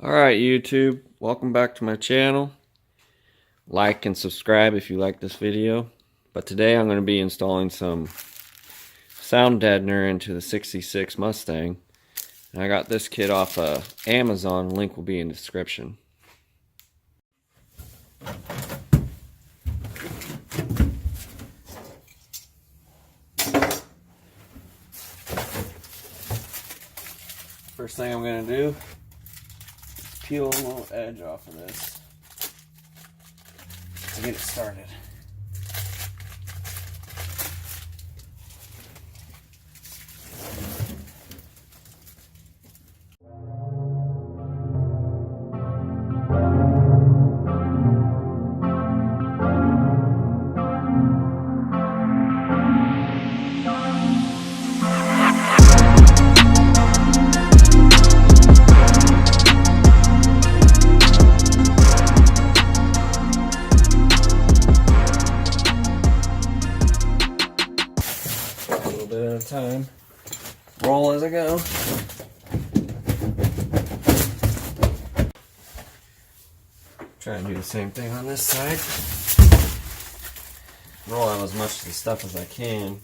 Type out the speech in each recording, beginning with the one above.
Alright YouTube, welcome back to my channel. Like and subscribe if you like this video. But today I'm going to be installing some sound deadener into the 66 Mustang. And I got this kit off Amazon, link will be in the description. First thing I'm going to do, peel a little edge off of this to get it started. Bit at a time. Roll as I go. Try and do the same thing on this side. Roll out as much of the stuff as I can.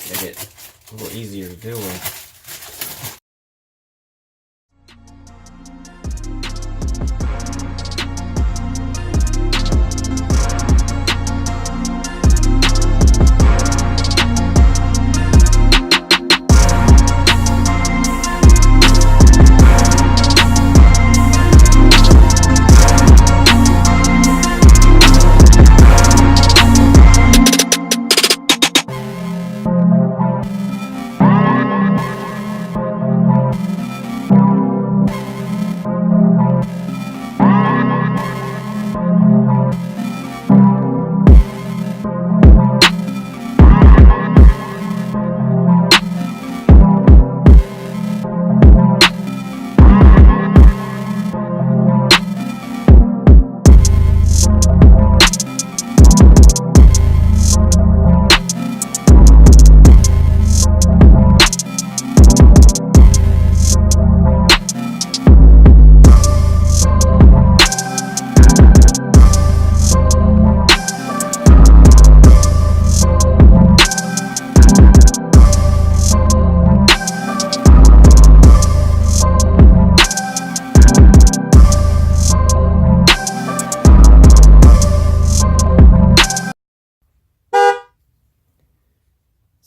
Make it a little easier to deal with.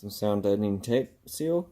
Some sound deadening tape seal.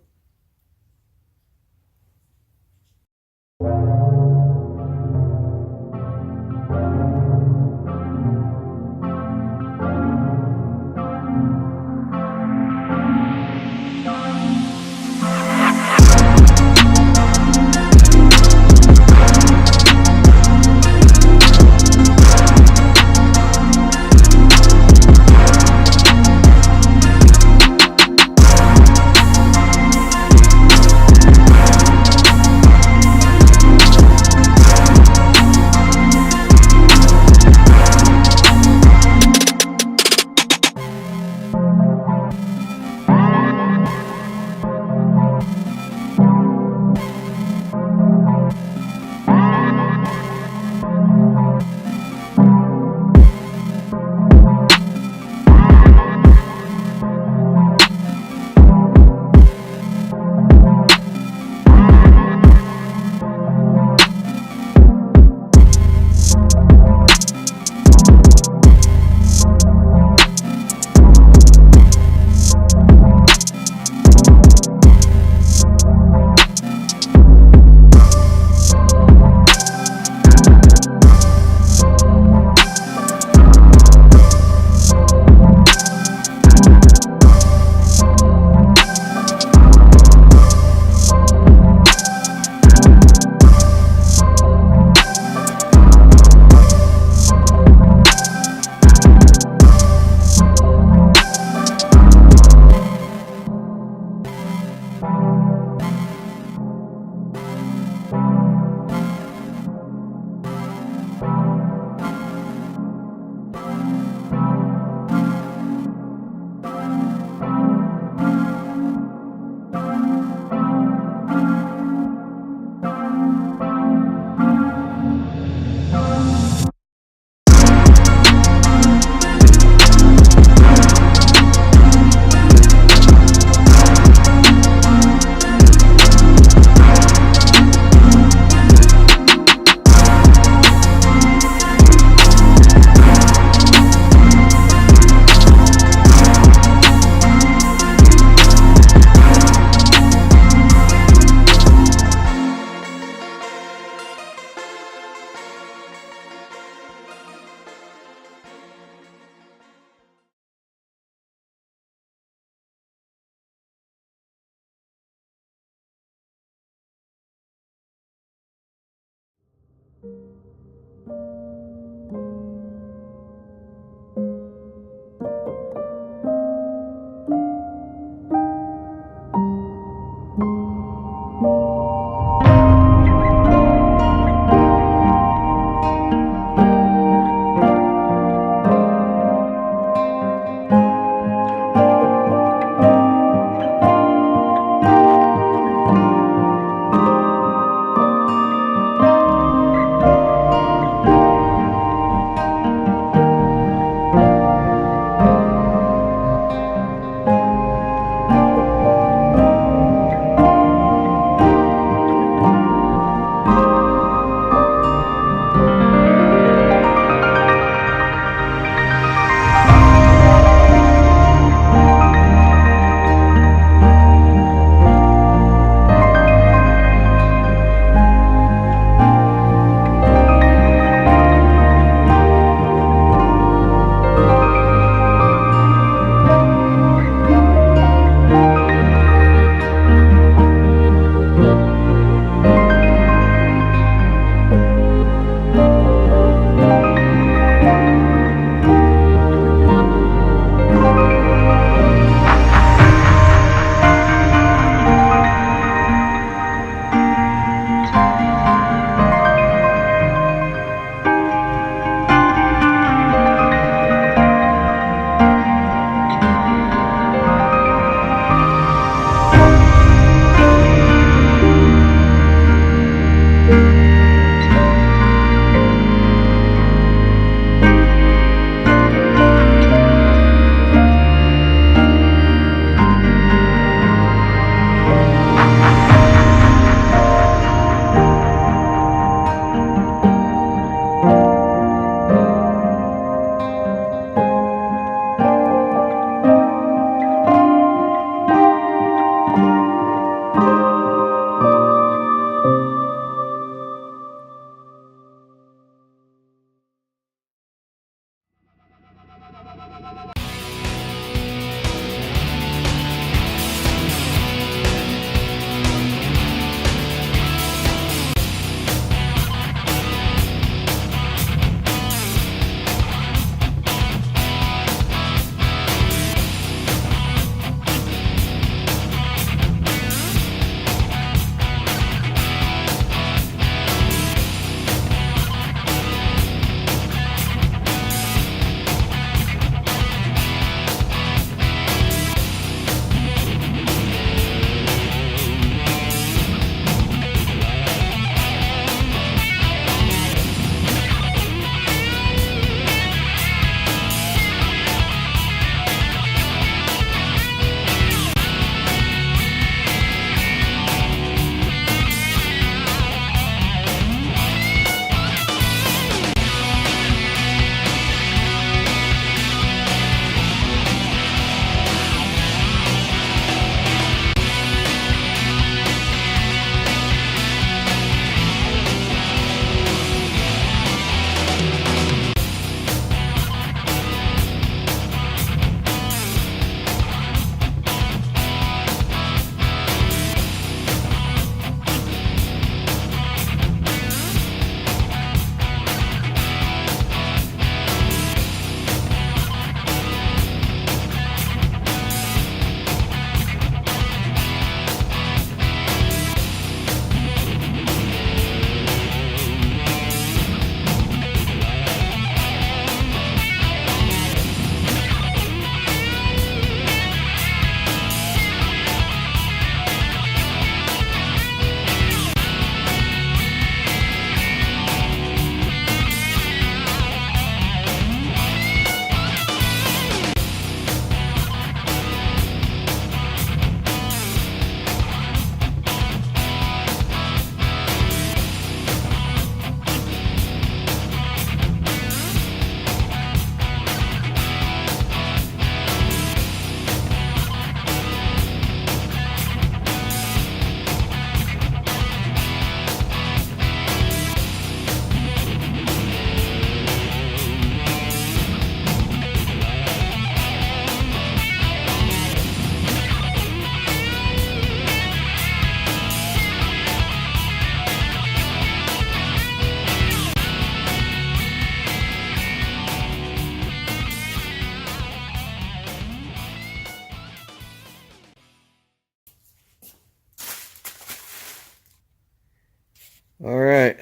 Alright.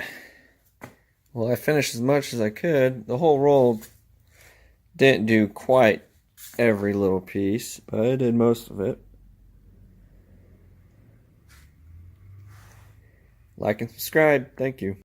Well, I finished as much as I could. The whole roll didn't do quite every little piece, but I did most of it. Like and subscribe. Thank you.